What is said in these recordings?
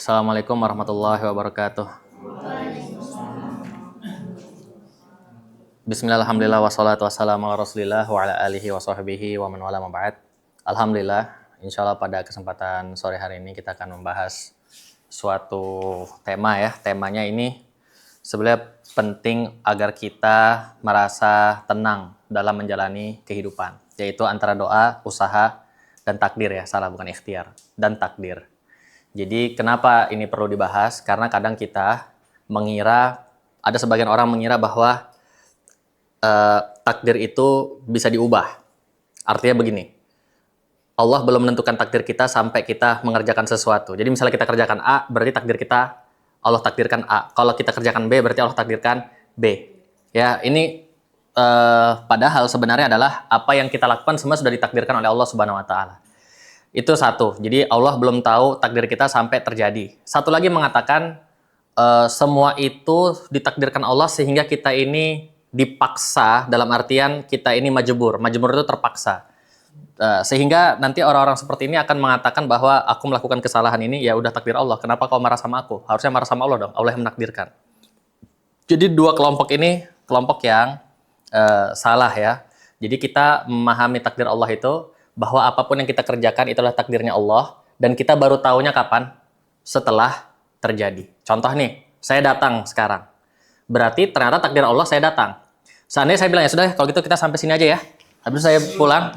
Assalamualaikum warahmatullahi wabarakatuh. Bismillah, alhamdulillah, wassalatu wassalamu ala rasulillah wa ala alihi wa sahbihi wa man wala ma ba'd. Alhamdulillah, insyaallah pada kesempatan sore hari ini kita akan membahas suatu tema ya. Temanya ini sebenarnya penting agar kita merasa tenang dalam menjalani kehidupan, yaitu antara doa, usaha, dan takdir ya. Salah, bukan ikhtiar, dan takdir. Jadi kenapa ini perlu dibahas? Karena kadang kita mengira, ada sebagian orang mengira bahwa takdir itu bisa diubah. Artinya begini, Allah belum menentukan takdir kita sampai kita mengerjakan sesuatu. Jadi misalnya kita kerjakan A, berarti takdir kita Allah takdirkan A. Kalau kita kerjakan B, berarti Allah takdirkan B. Ya, ini padahal sebenarnya adalah apa yang kita lakukan semua sudah ditakdirkan oleh Allah Subhanahu Wa Taala. Itu satu. Jadi Allah belum tahu takdir kita sampai terjadi. Satu lagi mengatakan semua itu ditakdirkan Allah sehingga kita ini dipaksa, dalam artian kita ini majbur. Majbur itu terpaksa. Sehingga nanti orang-orang seperti ini akan mengatakan bahwa aku melakukan kesalahan ini, ya udah takdir Allah. Kenapa kau marah sama aku? Harusnya marah sama Allah dong. Allah yang menakdirkan. Jadi dua kelompok ini kelompok yang salah ya. Jadi kita memahami takdir Allah itu bahwa apapun yang kita kerjakan itulah takdirnya Allah, dan kita baru tahunya kapan? Setelah terjadi. Contoh nih, saya datang sekarang. Berarti ternyata takdir Allah saya datang. Seandainya saya bilang, ya sudah, kalau gitu kita sampai sini aja ya. Habis saya pulang.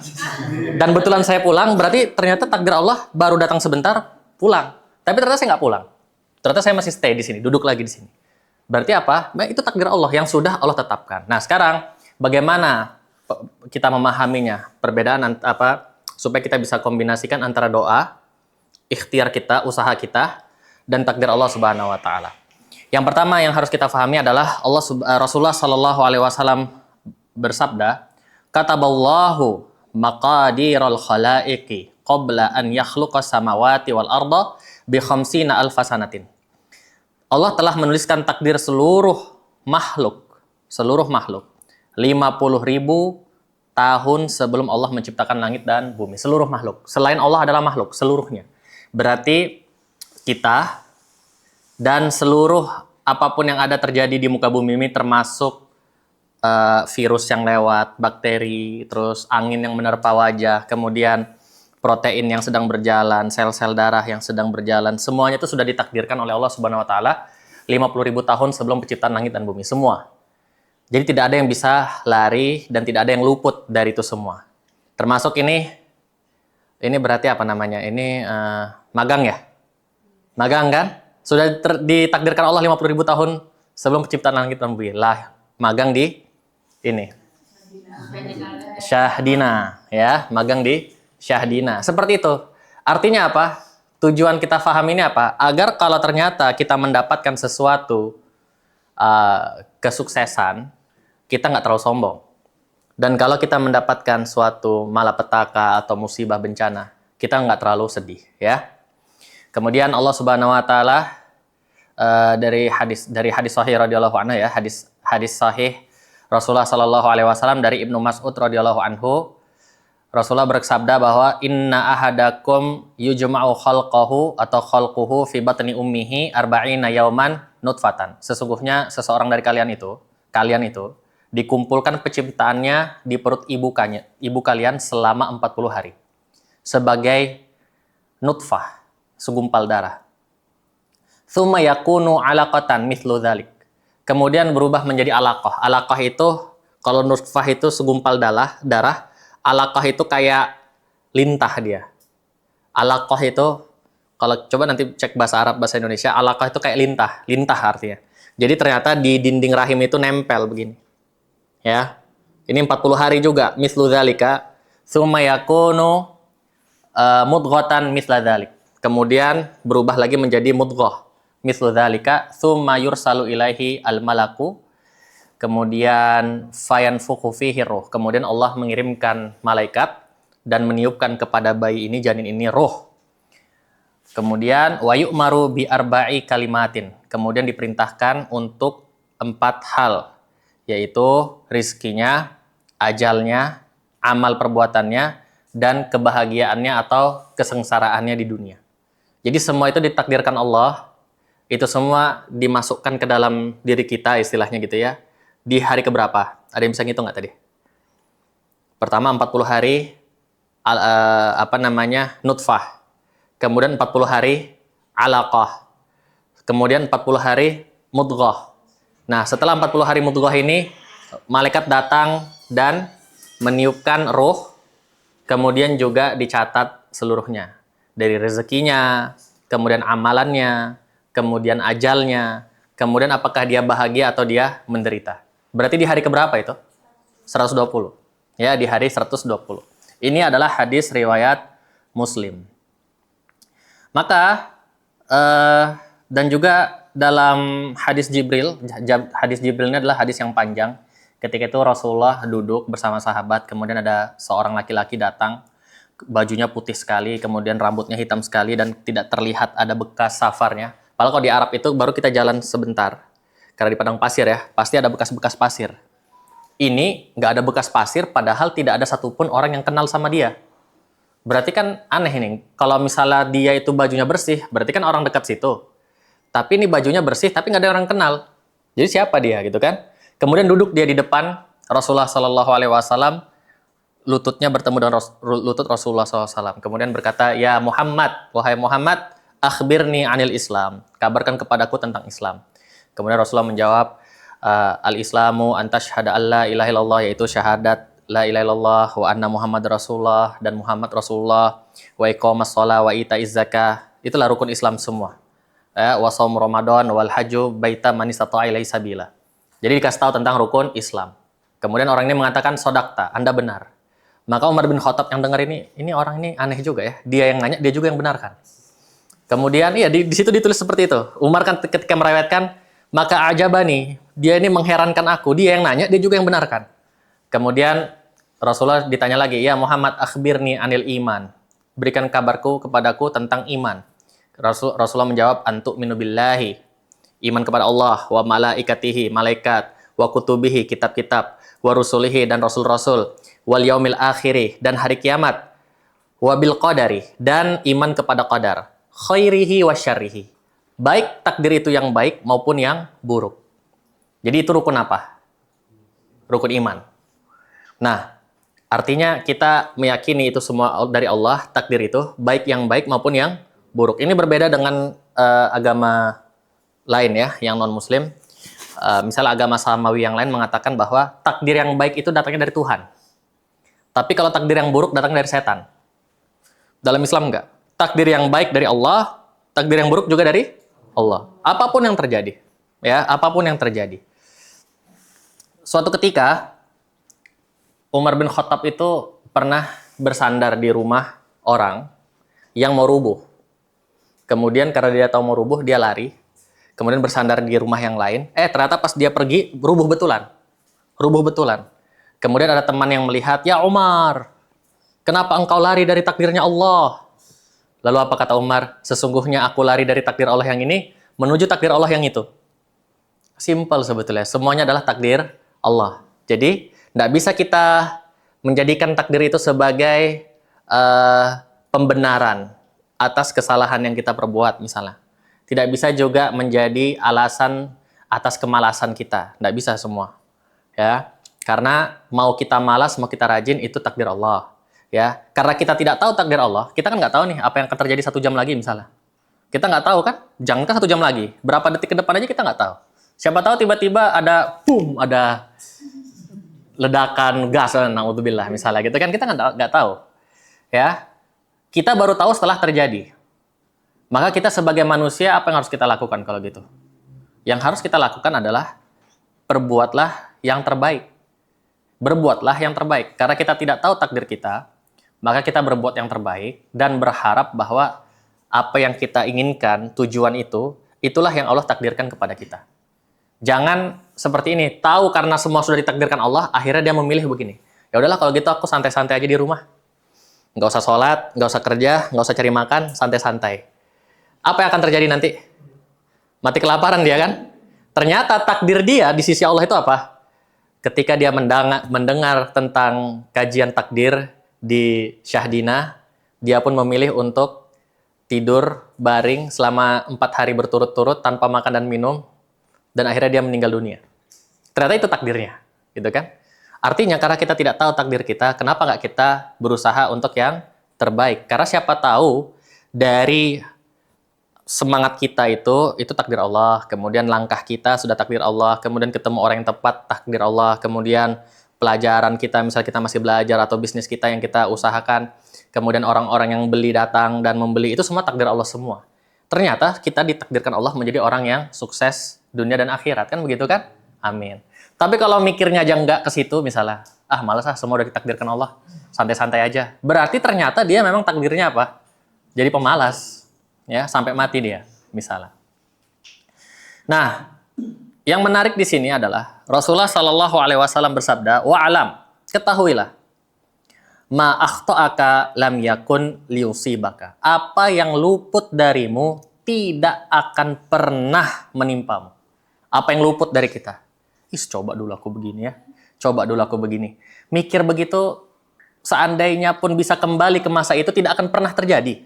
Dan betulan saya pulang, berarti ternyata takdir Allah baru datang sebentar, pulang. Tapi ternyata saya nggak pulang. Ternyata saya masih stay di sini, duduk lagi di sini. Berarti apa? Itu takdir Allah yang sudah Allah tetapkan. Nah sekarang, bagaimana kita memahaminya? Perbedaan supaya kita bisa kombinasikan antara doa, ikhtiar kita, usaha kita, dan takdir Allah Subhanahu Wa Taala. Yang pertama yang harus kita pahami adalah Rasulullah Shallallahu Alaihi Wasallam bersabda, kataballahu maqadiral khalaiqi qabla an yakhluqas samawati wal arda bi khamsina alfa sanatin. Allah telah menuliskan takdir seluruh makhluk 50.000 tahun sebelum Allah menciptakan langit dan bumi. Seluruh makhluk. Selain Allah adalah makhluk seluruhnya. Berarti kita dan seluruh apapun yang ada terjadi di muka bumi ini, termasuk virus yang lewat, bakteri, terus angin yang menerpa wajah, kemudian protein yang sedang berjalan, sel-sel darah yang sedang berjalan, semuanya itu sudah ditakdirkan oleh Allah Subhanahu Wa Taala 50.000 tahun sebelum penciptaan langit dan bumi, semua. Jadi tidak ada yang bisa lari dan tidak ada yang luput dari itu semua. Termasuk ini berarti apa namanya? Ini magang ya? Magang kan? Sudah ditakdirkan Allah 50.000 tahun sebelum penciptaan langit dan bumi. Lah, magang di ini. Syahdina, ya, magang di Syahdina. Seperti itu. Artinya apa? Tujuan kita paham ini apa? Agar kalau ternyata kita mendapatkan sesuatu kesuksesan, kita nggak terlalu sombong. Dan kalau kita mendapatkan suatu malapetaka atau musibah bencana, kita nggak terlalu sedih, ya. Kemudian Allah Subhanahu Wa Taala dari hadis sahih radhiyallahu anhu ya, hadis sahih Rasulullah Shallallahu Alaihi Wasallam dari Ibnu Mas'ud radhiyallahu anhu, Rasulullah bersabda bahwa inna ahadakum yujma'u khalqahu atau khalquhu fi batni ummihi arba'ina yauman nutfatan. Sesungguhnya seseorang dari kalian itu dikumpulkan penciptaannya di perut ibu kalian selama 40 hari sebagai nutfah, segumpal darah. Tsumma yakunu 'alaqatan mithlu dzalik. Kemudian berubah menjadi alaqah. Alaqah itu kalau nutfah itu segumpal darah, alaqah itu kayak lintah dia. Alaqah itu kalau coba nanti cek bahasa Arab bahasa Indonesia, alaqah itu kayak lintah artinya. Jadi ternyata di dinding rahim itu nempel begini. Ya. Ini 40 hari juga mithlu dzalika. Tsumma yakunu mudghatan mithla dzalik. Kemudian berubah lagi menjadi mudghah mithlu dzalika, tsumma yursalu ilaihi al-malaku. Kemudian fayanfukhu fihi ruh. Kemudian Allah mengirimkan malaikat dan meniupkan kepada bayi ini, janin ini, ruh. Kemudian wa yu'maru bi arba'i kalimatin. Kemudian diperintahkan untuk 4 hal, yaitu rizkinya, ajalnya, amal perbuatannya, dan kebahagiaannya atau kesengsaraannya di dunia. Jadi semua itu ditakdirkan Allah, itu semua dimasukkan ke dalam diri kita istilahnya gitu ya. Di hari keberapa? Ada yang bisa ngitung nggak tadi? Pertama 40 hari nutfah. Kemudian 40 hari alaqah. Kemudian 40 hari mudghah. Nah, setelah 40 hari mudghah ini, malaikat datang dan meniupkan ruh, kemudian juga dicatat seluruhnya. Dari rezekinya, kemudian amalannya, kemudian ajalnya, kemudian apakah dia bahagia atau dia menderita. Berarti di hari keberapa itu? 120. Ya, di hari 120. Ini adalah hadis riwayat Muslim. Maka dan juga dalam hadis Jibril ini adalah hadis yang panjang. Ketika itu Rasulullah duduk bersama sahabat, kemudian ada seorang laki-laki datang, bajunya putih sekali, kemudian rambutnya hitam sekali dan tidak terlihat ada bekas safarnya. Padahal kalau di Arab itu baru kita jalan sebentar, karena di padang pasir ya, pasti ada bekas-bekas pasir. Ini nggak ada bekas pasir, padahal tidak ada satupun orang yang kenal sama dia. Berarti kan aneh ini. Kalau misalnya dia itu bajunya bersih, berarti kan orang dekat situ. Tapi ini bajunya bersih, tapi nggak ada orang kenal. Jadi siapa dia gitu kan? Kemudian duduk dia di depan Rasulullah Shallallahu Alaihi Wasallam, lututnya bertemu dengan lutut Rasulullah SAW. Kemudian berkata, ya Muhammad, wahai Muhammad, akhbirni anil Islam. Kabarkan kepadaku tentang Islam. Kemudian Rasulullah menjawab, al-Islamu antashhada alla ilaha illallah, yaitu syahadat la ilaha illallah wa anna Muhammad Rasulullah dan Muhammad Rasulullah, wa iqamas shalah wa itaiz zakah. Itulah rukun Islam semua. Wa shaum Ramadan wal hajju baita man istata'a ilaihi sabila. Jadi dikasih tahu tentang rukun Islam. Kemudian orang ini mengatakan sodakta, Anda benar. Maka Umar bin Khattab yang dengar ini orang ini aneh juga ya. Dia yang nanya, dia juga yang benarkan. Kemudian iya di situ ditulis seperti itu. Umar kan ketika meriwayatkan, maka ajabani, dia ini mengherankan aku, dia yang nanya, dia juga yang benarkan. Kemudian Rasulullah ditanya lagi, ya Muhammad akhbirni anil iman. Berikan kabarku kepadaku tentang iman. Rasulullah menjawab, antu'minu billahi. Iman kepada Allah, wa malaikatihi, malaikat, wa kutubihi, kitab-kitab, wa rusulihi, dan rasul-rasul, wal yaumil akhiri, dan hari kiamat, wa bil qadari, dan iman kepada qadar, khairihi wa syarrihi. Baik takdir itu yang baik maupun yang buruk. Jadi itu rukun apa? Rukun iman. Nah, artinya kita meyakini itu semua dari Allah, takdir itu, baik yang baik maupun yang buruk. Ini berbeda dengan agama lain ya, yang non-muslim. Misalnya agama Samawi yang lain mengatakan bahwa takdir yang baik itu datangnya dari Tuhan. Tapi kalau takdir yang buruk datang dari setan. Dalam Islam enggak. Takdir yang baik dari Allah, takdir yang buruk juga dari Allah. Apapun yang terjadi. Ya, apapun yang terjadi. Suatu ketika Umar bin Khattab itu pernah bersandar di rumah orang yang mau rubuh. Kemudian karena dia tahu mau rubuh, dia lari. Kemudian bersandar di rumah yang lain. Ternyata pas dia pergi, rubuh betulan. Rubuh betulan. Kemudian ada teman yang melihat, ya Umar, kenapa engkau lari dari takdirnya Allah? Lalu apa kata Umar? Sesungguhnya aku lari dari takdir Allah yang ini, menuju takdir Allah yang itu. Simple sebetulnya. Semuanya adalah takdir Allah. Jadi, tidak bisa kita menjadikan takdir itu sebagai pembenaran atas kesalahan yang kita perbuat misalnya. Tidak bisa juga menjadi alasan atas kemalasan kita. Tidak bisa semua. Ya, karena mau kita malas, mau kita rajin, itu takdir Allah. Ya, karena kita tidak tahu takdir Allah, kita kan nggak tahu nih apa yang akan terjadi 1 jam lagi misalnya. Kita nggak tahu kan? Jangankan 1 jam lagi, berapa detik ke depan aja kita nggak tahu. Siapa tahu tiba-tiba ada ledakan gas, naudzubillah misalnya gitu kan, kita nggak tahu. Ya, kita baru tahu setelah terjadi. Maka kita sebagai manusia apa yang harus kita lakukan kalau gitu? Yang harus kita lakukan adalah perbuatlah yang terbaik. Berbuatlah yang terbaik. Karena kita tidak tahu takdir kita, maka kita berbuat yang terbaik dan berharap bahwa apa yang kita inginkan, tujuan itu, itulah yang Allah takdirkan kepada kita. Jangan seperti ini, tahu karena semua sudah ditakdirkan Allah, akhirnya dia memilih begini. Ya udahlah kalau gitu aku santai-santai aja di rumah. Nggak usah sholat, nggak usah kerja, nggak usah cari makan, santai-santai. Apa yang akan terjadi nanti? Mati kelaparan dia kan? Ternyata takdir dia di sisi Allah itu apa? Ketika dia mendengar tentang kajian takdir di Syahdina, dia pun memilih untuk tidur baring selama 4 hari berturut-turut tanpa makan dan minum, dan akhirnya dia meninggal dunia. Ternyata itu takdirnya, gitu kan? Artinya karena kita tidak tahu takdir kita, kenapa nggak kita berusaha untuk yang terbaik? Karena siapa tahu dari semangat kita itu takdir Allah, kemudian langkah kita sudah takdir Allah, kemudian ketemu orang yang tepat takdir Allah, kemudian pelajaran kita, misal kita masih belajar atau bisnis kita yang kita usahakan, kemudian orang-orang yang beli datang dan membeli, itu semua takdir Allah semua. Ternyata kita ditakdirkan Allah menjadi orang yang sukses dunia dan akhirat, kan begitu kan? Amin. Tapi kalau mikirnya aja nggak ke situ, misalnya, malas semua udah ditakdirkan Allah, santai-santai aja. Berarti ternyata dia memang takdirnya apa? Jadi pemalas, ya, sampai mati dia, misalnya. Nah, yang menarik di sini adalah Rasulullah Shallallahu Alaihi Wasallam bersabda, wa alam, ketahuilah, ma akhta'aka lam yakun liusibaka. Apa yang luput darimu tidak akan pernah menimpamu. Apa yang luput dari kita? Coba dulu aku begini ya. Coba dulu aku begini. Mikir begitu, seandainya pun bisa kembali ke masa itu, tidak akan pernah terjadi.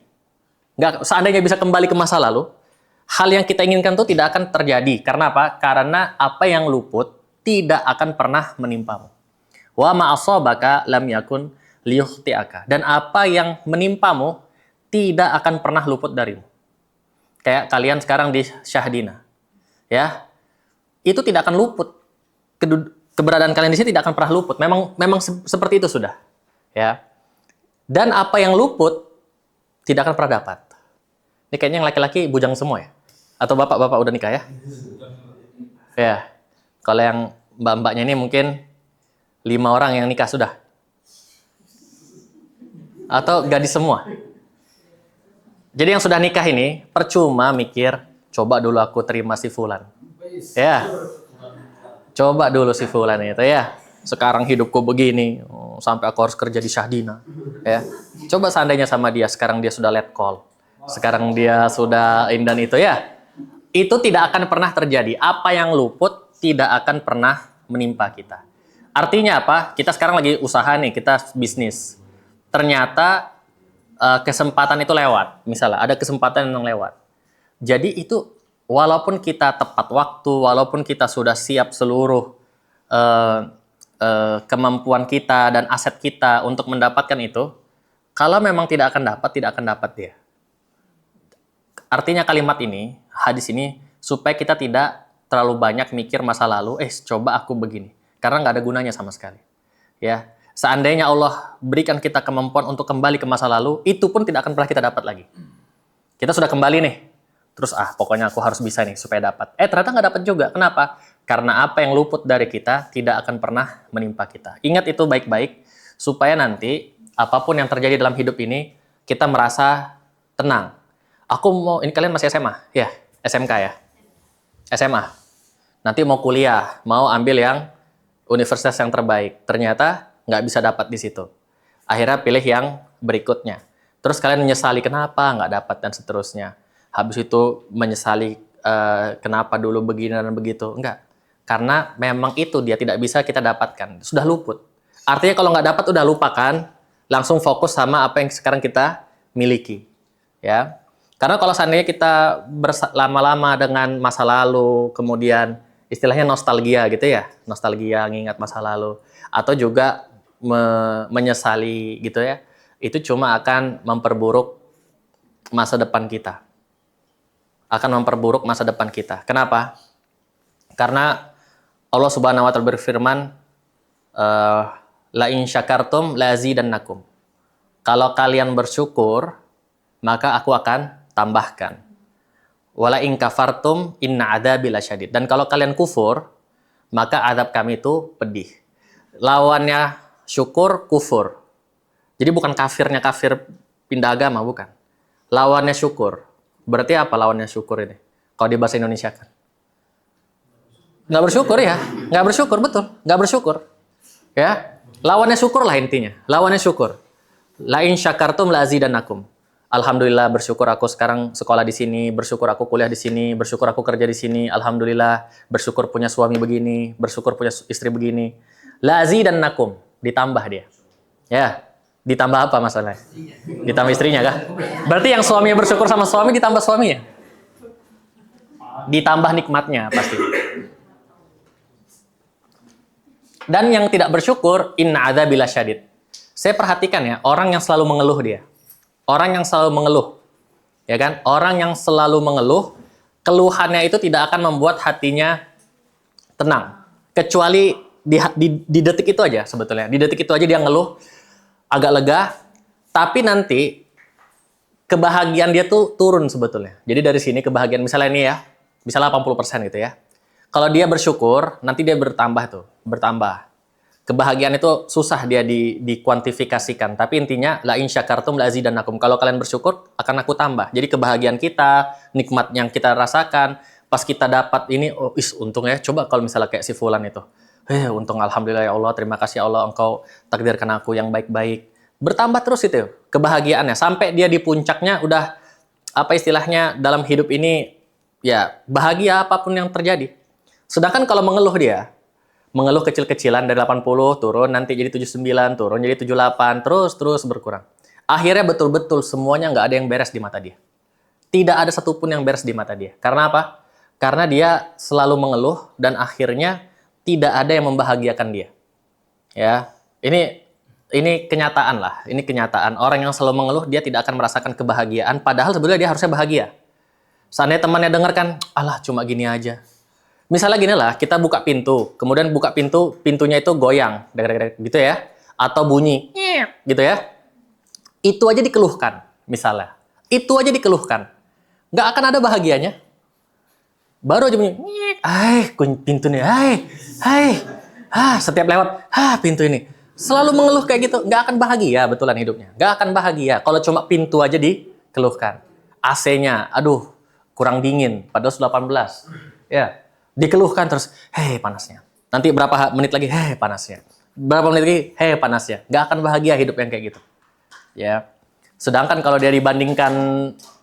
Seandainya bisa kembali ke masa lalu, hal yang kita inginkan itu tidak akan terjadi. Karena apa? Karena apa yang luput tidak akan pernah menimpamu. Wa ma'asabaka lam yakun liyukhti'aka. Dan apa yang menimpamu tidak akan pernah luput darimu. Kayak kalian sekarang di Syahdina. Ya. Itu tidak akan luput. Keberadaan kalian di sini tidak akan pernah luput. Memang seperti itu sudah. Ya. Dan apa yang luput tidak akan pernah dapat. Ini kayaknya yang laki-laki bujang semua ya? Atau bapak-bapak udah nikah ya? Ya. Kalau yang mbak-mbaknya ini mungkin 5 orang yang nikah sudah. Atau gadis semua. Jadi yang sudah nikah ini percuma mikir, coba dulu aku terima si fulan. Ya. Coba dulu si fulan itu ya. Sekarang hidupku begini, sampai aku harus kerja di Syahdina. Ya. Coba seandainya sama dia, sekarang dia sudah let call. Sekarang dia sudah dan itu ya. Itu tidak akan pernah terjadi. Apa yang luput tidak akan pernah menimpa kita. Artinya apa? Kita sekarang lagi usaha nih, kita bisnis. Ternyata kesempatan itu lewat. Misalnya ada kesempatan yang lewat. Jadi itu walaupun kita tepat waktu, walaupun kita sudah siap seluruh kemampuan kita dan aset kita untuk mendapatkan itu, kalau memang tidak akan dapat dia. Artinya kalimat ini, hadis ini, supaya kita tidak terlalu banyak mikir masa lalu, coba aku begini. Karena nggak ada gunanya sama sekali. Ya, seandainya Allah berikan kita kemampuan untuk kembali ke masa lalu, itu pun tidak akan pernah kita dapat lagi. Kita sudah kembali nih, terus pokoknya aku harus bisa nih supaya dapat. Ternyata nggak dapat juga. Kenapa? Karena apa yang luput dari kita tidak akan pernah menimpa kita. Ingat itu baik-baik, supaya nanti apapun yang terjadi dalam hidup ini, kita merasa tenang. Ini kalian masih SMA? Ya, SMK ya? SMA. Nanti mau kuliah, mau ambil yang universitas yang terbaik. Ternyata nggak bisa dapat di situ. Akhirnya pilih yang berikutnya. Terus kalian menyesali kenapa nggak dapat dan seterusnya. Habis itu menyesali kenapa dulu begini dan begitu. Enggak. Karena memang itu dia tidak bisa kita dapatkan. Sudah luput. Artinya kalau nggak dapat udah lupakan, langsung fokus sama apa yang sekarang kita miliki. Ya. Karena kalau seandainya kita lama-lama dengan masa lalu, kemudian istilahnya nostalgia gitu ya, nostalgia ngingat masa lalu, atau juga menyesali gitu ya, itu cuma akan memperburuk masa depan kita. Akan memperburuk masa depan kita. Kenapa? Karena Allah Subhanahu wa Ta'ala berfirman, la in syakartum la azidannakum. Kalau kalian bersyukur, maka aku akan tambahkan. Wala in kafartum inna adzabi lasyadid. Dan kalau kalian kufur, maka azab kami itu pedih. Lawannya syukur, kufur. Jadi bukan kafirnya kafir pindah agama, bukan. Lawannya syukur. Berarti apa lawannya syukur ini? Kalau di bahasa Indonesia kan? Nggak bersyukur ya? Nggak bersyukur, betul. Nggak bersyukur. Ya, lawannya syukur lah intinya. Lawannya syukur. La in syakartum la azidannakum. Alhamdulillah bersyukur aku sekarang sekolah di sini, bersyukur aku kuliah di sini, bersyukur aku kerja di sini. Alhamdulillah, bersyukur punya suami begini, bersyukur punya istri begini. La azidannakum, ditambah dia. Ya. Ditambah apa masalahnya? Ditambah istrinya kah? Berarti yang suaminya bersyukur sama suami ditambah suaminya? Ditambah nikmatnya pasti. Dan yang tidak bersyukur, inna adzabi lasyadid. Saya perhatikan ya, orang yang selalu mengeluh dia. Orang yang selalu mengeluh. Ya kan? Orang yang selalu mengeluh, keluhannya itu tidak akan membuat hatinya tenang. Kecuali di detik itu aja sebetulnya. Di detik itu aja dia ngeluh, agak lega, tapi nanti kebahagiaan dia tuh turun sebetulnya. Jadi dari sini kebahagiaan, misalnya ini ya, misalnya 80% gitu ya. Kalau dia bersyukur, nanti dia bertambah tuh, bertambah. Kebahagiaan itu susah dia dikuantifikasikan, tapi intinya la in syakartum la azidannakum. Kalau kalian bersyukur, akan aku tambah. Jadi kebahagiaan kita, nikmat yang kita rasakan, pas kita dapat ini, oh untung ya, coba kalau misalnya kayak si fulan itu. Untung alhamdulillah ya Allah, terima kasih ya Allah, engkau takdirkan aku yang baik-baik. Bertambah terus itu kebahagiaannya sampai dia di puncaknya udah apa istilahnya dalam hidup ini ya bahagia apapun yang terjadi. Sedangkan kalau mengeluh dia, mengeluh kecil-kecilan dari 80 turun nanti jadi 79, turun jadi 78, terus berkurang. Akhirnya betul-betul semuanya nggak ada yang beres di mata dia. Tidak ada satupun yang beres di mata dia. Karena apa? Karena dia selalu mengeluh dan akhirnya tidak ada yang membahagiakan dia. Ya, ini kenyataan lah. Ini kenyataan. Orang yang selalu mengeluh dia tidak akan merasakan kebahagiaan. Padahal sebenarnya dia harusnya bahagia. Seandainya temannya dengar kan, alah cuma gini aja. Misalnya gini lah, kita buka pintu, kemudian buka pintu, pintunya itu goyang, gitu ya, atau bunyi, gitu ya. Itu aja dikeluhkan, misalnya. Itu aja dikeluhkan. Nggak akan ada bahagianya. Baru aja bunyi, pintu nih, setiap lewat, pintu ini. Selalu mengeluh kayak gitu, nggak akan bahagia betulan hidupnya. Nggak akan bahagia kalau cuma pintu aja dikeluhkan. AC-nya, aduh, kurang dingin, padahal sudah 18. Ya, dikeluhkan terus, panasnya. Nanti berapa menit lagi, panasnya. Berapa menit lagi, panasnya. Nggak akan bahagia hidup yang kayak gitu. Ya. Sedangkan kalau dia dibandingkan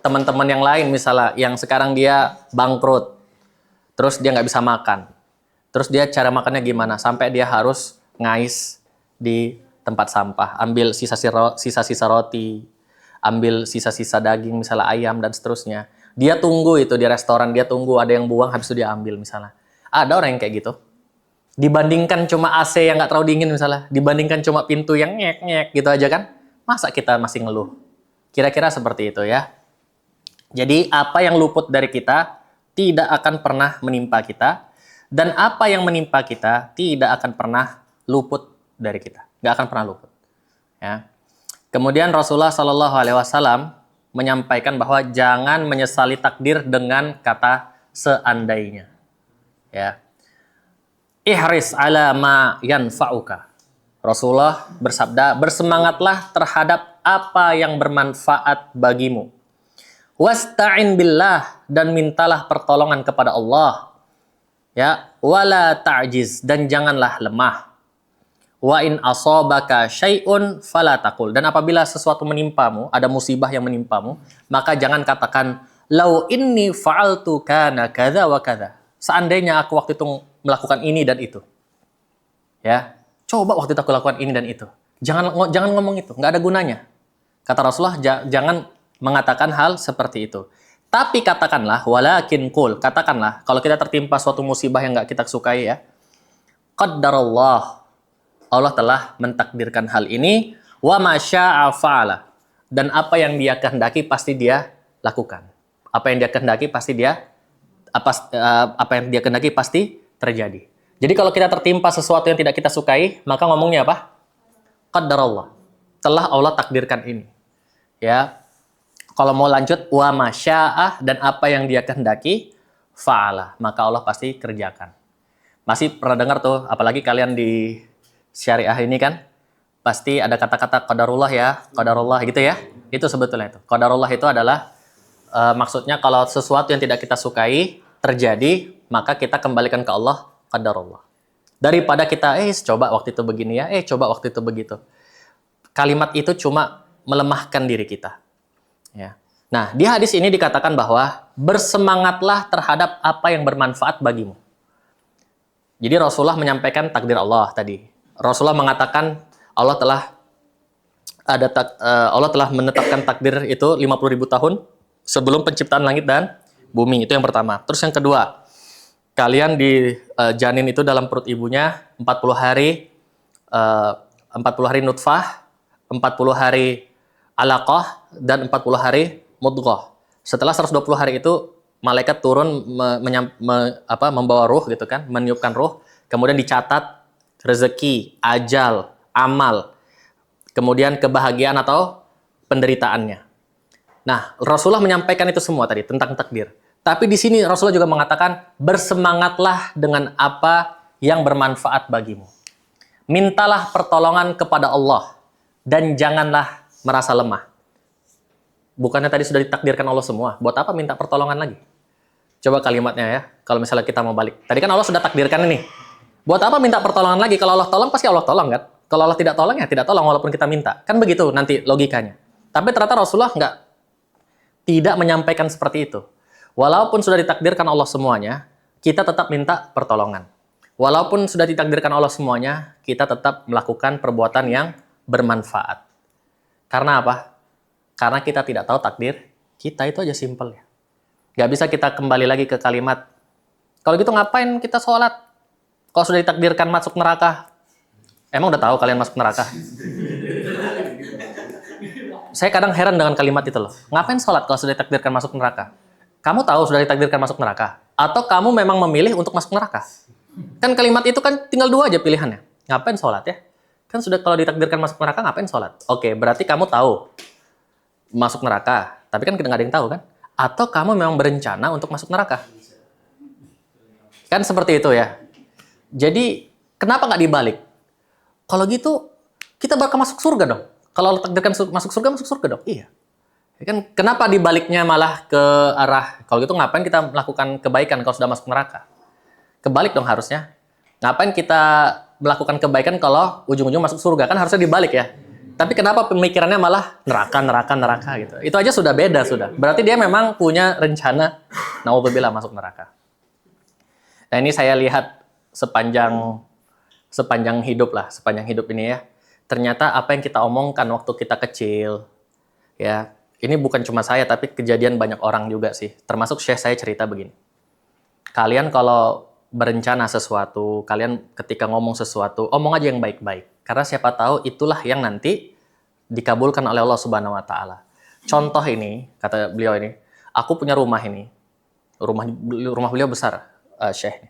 teman-teman yang lain, misalnya, yang sekarang dia bangkrut, terus dia nggak bisa makan. Terus dia cara makannya gimana? Sampai dia harus ngais di tempat sampah. Ambil sisa-sisa roti, ambil sisa-sisa daging, misalnya ayam, dan seterusnya. Dia tunggu itu di restoran, dia tunggu ada yang buang, habis itu dia ambil misalnya. Ada orang yang kayak gitu. Dibandingkan cuma AC yang nggak terlalu dingin misalnya. Dibandingkan cuma pintu yang nyek-nyek gitu aja kan. Masa kita masih ngeluh? Kira-kira seperti itu ya. Jadi apa yang luput dari kita tidak akan pernah menimpa kita, dan apa yang menimpa kita tidak akan pernah luput dari kita, nggak akan pernah luput. Ya. Kemudian Rasulullah Shallallahu Alaihi Wasallam menyampaikan bahwa jangan menyesali takdir dengan kata seandainya. Ya. Ihris ala ma yanfa'uka. Rasulullah bersabda, bersemangatlah terhadap apa yang bermanfaat bagimu. Wasta'in billah, dan mintalah pertolongan kepada Allah. Ya, wala ta'jiz, dan janganlah lemah. Wa in asabaka syai'un fala taqul, dan apabila sesuatu menimpamu, ada musibah yang menimpamu, maka jangan katakan lau inni fa'altu kana kadza wa kadza. Seandainya aku waktu itu melakukan ini dan itu. Ya, coba waktu itu aku lakukan ini dan itu. Jangan ngomong itu, nggak ada gunanya. Kata Rasulullah, jangan mengatakan hal seperti itu. Tapi katakanlah, walakin qul, katakanlah, kalau kita tertimpa suatu musibah yang nggak kita sukai ya, qaddarallah, Allah telah mentakdirkan hal ini, wa ma syaa fa'ala, dan apa yang dia kehendaki pasti dia lakukan. Apa yang dia kehendaki pasti dia apa yang dia kehendaki pasti terjadi. Jadi kalau kita tertimpa sesuatu yang tidak kita sukai, maka ngomongnya apa? Qaddarallah. Telah Allah takdirkan ini. Ya. Kalau mau lanjut, wa ma syaa, dan apa yang dia kehendaki fa'ala, maka Allah pasti kerjakan. Masih pernah dengar tuh, apalagi kalian di syariah ini kan, pasti ada kata-kata qadarullah ya, qadarullah gitu ya. Itu sebetulnya itu. Qadarullah itu adalah maksudnya kalau sesuatu yang tidak kita sukai terjadi, maka kita kembalikan ke Allah, qadarullah. Daripada kita, coba waktu itu begini ya, coba waktu itu begitu. Kalimat itu cuma melemahkan diri kita. Ya. Nah, di hadis ini dikatakan bahwa bersemangatlah terhadap apa yang bermanfaat bagimu. Jadi Rasulullah menyampaikan takdir Allah tadi. Rasulullah mengatakan Allah telah Allah telah menetapkan takdir itu 50.000 tahun sebelum penciptaan langit dan bumi. Itu yang pertama. Terus yang kedua, kalian di janin itu dalam perut ibunya 40 hari 40 hari nutfah, 40 hari alaqah, dan 40 hari mudghah. Setelah 120 hari itu malaikat turun membawa ruh gitu kan, meniupkan ruh, kemudian dicatat rezeki, ajal, amal, kemudian kebahagiaan atau penderitaannya. Nah, Rasulullah menyampaikan itu semua tadi tentang takdir. Tapi di sini Rasulullah juga mengatakan, bersemangatlah dengan apa yang bermanfaat bagimu. Mintalah pertolongan kepada Allah dan janganlah merasa lemah. Bukannya tadi sudah ditakdirkan Allah semua, buat apa minta pertolongan lagi? Coba kalimatnya ya, kalau misalnya kita mau balik. Tadi kan Allah sudah takdirkan ini. Buat apa minta pertolongan lagi? Kalau Allah tolong, pasti Allah tolong kan? Kalau Allah tidak tolong, ya tidak tolong walaupun kita minta. Kan begitu nanti logikanya. Tapi ternyata Rasulullah tidak menyampaikan seperti itu. Walaupun sudah ditakdirkan Allah semuanya, kita tetap minta pertolongan. Walaupun sudah ditakdirkan Allah semuanya, kita tetap melakukan perbuatan yang bermanfaat. Karena apa? Karena kita tidak tahu takdir kita, itu aja simpel ya. Gak bisa kita kembali lagi ke kalimat, kalau gitu ngapain kita sholat? Kalau sudah ditakdirkan masuk neraka. Emang udah tahu kalian masuk neraka? Saya kadang heran dengan kalimat itu loh. Ngapain sholat kalau sudah ditakdirkan masuk neraka? Kamu tahu sudah ditakdirkan masuk neraka? Atau kamu memang memilih untuk masuk neraka? Kan kalimat itu kan tinggal dua aja pilihannya. Ngapain sholat ya? Kan sudah kalau ditakdirkan masuk neraka, ngapain sholat? Oke, berarti kamu tahu masuk neraka. Tapi kan kita nggak ada yang tahu kan? Atau kamu memang berencana untuk masuk neraka? Kan seperti itu ya. Jadi, kenapa nggak dibalik? Kalau gitu, kita bakal masuk surga dong. Kalau Allah takdirkan masuk surga dong. Iya. Kan kenapa dibaliknya malah ke arah, kalau gitu ngapain kita melakukan kebaikan kalau sudah masuk neraka? Kebalik dong harusnya. Ngapain kita melakukan kebaikan kalau ujung-ujung masuk surga? Kan harusnya dibalik ya. Tapi kenapa pemikirannya malah neraka gitu? Itu aja sudah beda sudah. Berarti dia memang punya rencana naudzubillah masuk neraka. Nah, ini saya lihat sepanjang hidup ini ya. Ternyata apa yang kita omongkan waktu kita kecil, ya, ini bukan cuma saya tapi kejadian banyak orang juga sih. Termasuk Syekh saya cerita begini. Kalian kalau berencana sesuatu, kalian ketika ngomong sesuatu, omong aja yang baik-baik. Karena siapa tahu itulah yang nanti dikabulkan oleh Allah Subhanahu wa taala. Contoh ini, kata beliau ini, aku punya rumah ini. Rumah beliau besar, Syekh.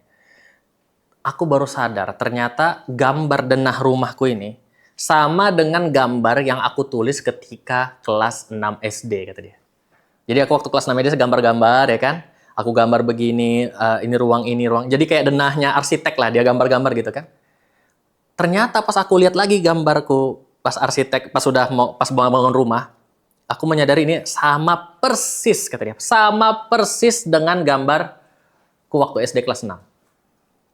Aku baru sadar ternyata gambar denah rumahku ini sama dengan gambar yang aku tulis ketika kelas 6 SD, kata dia. Jadi aku waktu kelas 6 SD gambar-gambar ya kan. Aku gambar begini, ini ruang. Jadi kayak denahnya arsitek lah, dia gambar-gambar gitu kan. Ternyata pas aku lihat lagi gambarku pas bangun rumah, aku menyadari ini sama persis, kata dia. Sama persis dengan gambarku waktu SD kelas 6.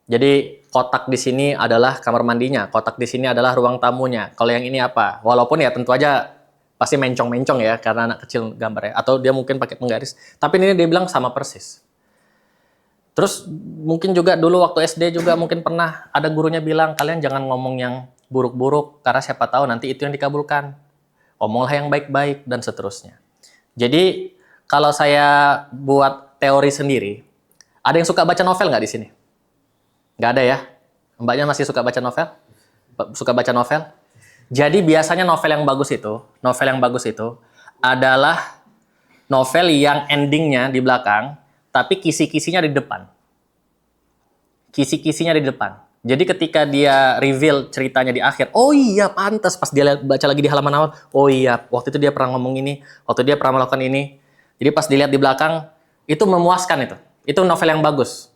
Jadi kotak di sini adalah kamar mandinya, kotak di sini adalah ruang tamunya. Kalau yang ini apa? Walaupun ya tentu aja pasti mencong-mencong ya, karena anak kecil gambarnya. Atau dia mungkin pakai penggaris. Tapi ini dia bilang sama persis. Terus mungkin juga dulu waktu SD juga mungkin pernah ada gurunya bilang, kalian jangan ngomong yang buruk-buruk, karena siapa tahu nanti itu yang dikabulkan. Omonglah yang baik-baik, dan seterusnya. Jadi, kalau saya buat teori sendiri, ada yang suka baca novel nggak di sini? Nggak ada ya? Mbaknya masih suka baca novel? Suka baca novel? Jadi biasanya novel yang bagus itu adalah novel yang endingnya di belakang, tapi kisi-kisinya di depan. Kisi-kisinya di depan. Jadi ketika dia reveal ceritanya di akhir, oh iya pantas, pas dia baca lagi di halaman awal, oh iya waktu itu dia pernah ngomong ini, waktu dia pernah melakukan ini. Jadi pas dilihat di belakang, itu memuaskan itu. Itu novel yang bagus.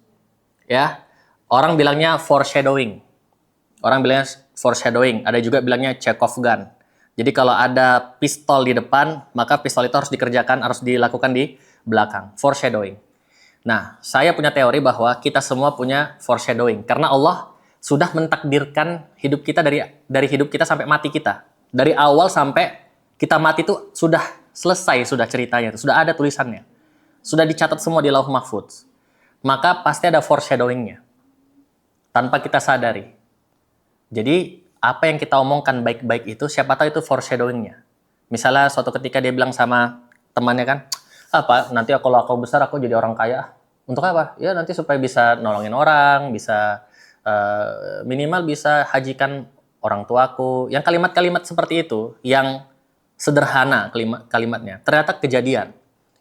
Ya. Orang bilangnya foreshadowing. Ada juga bilangnya Chekhov gun. Jadi kalau ada pistol di depan, maka pistol itu harus dilakukan di belakang. Foreshadowing. Nah, saya punya teori bahwa kita semua punya foreshadowing. Karena Allah sudah mentakdirkan hidup kita dari hidup kita sampai mati kita. Dari awal sampai kita mati itu sudah selesai, sudah ceritanya. Sudah ada tulisannya. Sudah dicatat semua di Lauh Mahfudz. Maka pasti ada foreshadowingnya. Tanpa kita sadari. Jadi apa yang kita omongkan baik-baik itu, siapa tahu itu foreshadowing-nya. Misalnya suatu ketika dia bilang sama temannya kan, apa nanti kalau aku besar aku jadi orang kaya. Untuk apa? Ya nanti supaya bisa nolongin orang, bisa minimal bisa hajikan orang tuaku. Yang kalimat-kalimat seperti itu, yang sederhana kalimatnya, ternyata kejadian.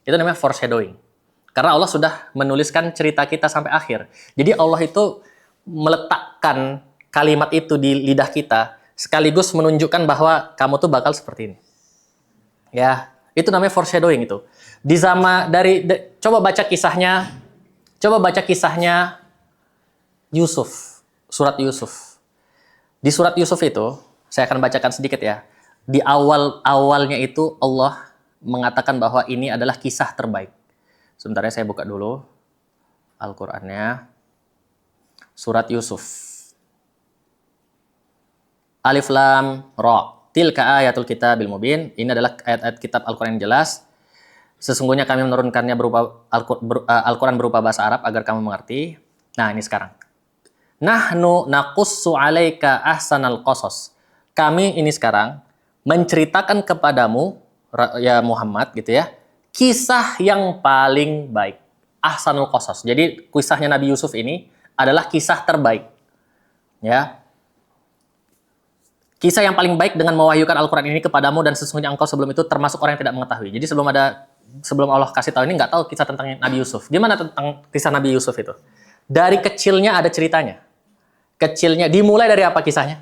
Itu namanya foreshadowing. Karena Allah sudah menuliskan cerita kita sampai akhir. Jadi Allah itu meletakkan kalimat itu di lidah kita, sekaligus menunjukkan bahwa kamu tuh bakal seperti ini. Ya, itu namanya foreshadowing itu. Di zaman coba baca kisahnya Yusuf, surat Yusuf. Di surat Yusuf itu, saya akan bacakan sedikit ya. Di awalnya itu Allah mengatakan bahwa ini adalah kisah terbaik. Sebentar ya, saya buka dulu Al-Qur'annya. Surat Yusuf. Alif Lam Ra. Tilka ayatul kitabil mubin. Ini adalah ayat-ayat kitab Al-Qur'an yang jelas. Sesungguhnya kami menurunkannya berupa Al-Qur'an berupa bahasa Arab agar kamu mengerti. Nah, ini sekarang. Nahnu naqussu 'alaika ahsanal qasas. Kami ini sekarang menceritakan kepadamu ya Muhammad gitu ya, kisah yang paling baik. Ahsanul qasas. Jadi kisahnya Nabi Yusuf ini adalah kisah terbaik. Ya. Kisah yang paling baik dengan mewahyukan Al-Qur'an ini kepadamu dan sesungguhnya engkau sebelum itu termasuk orang yang tidak mengetahui. Jadi sebelum Allah kasih tahu ini nggak tahu kisah tentang Nabi Yusuf. Gimana tentang kisah Nabi Yusuf itu? Dari kecilnya ada ceritanya. Kecilnya dimulai dari apa kisahnya?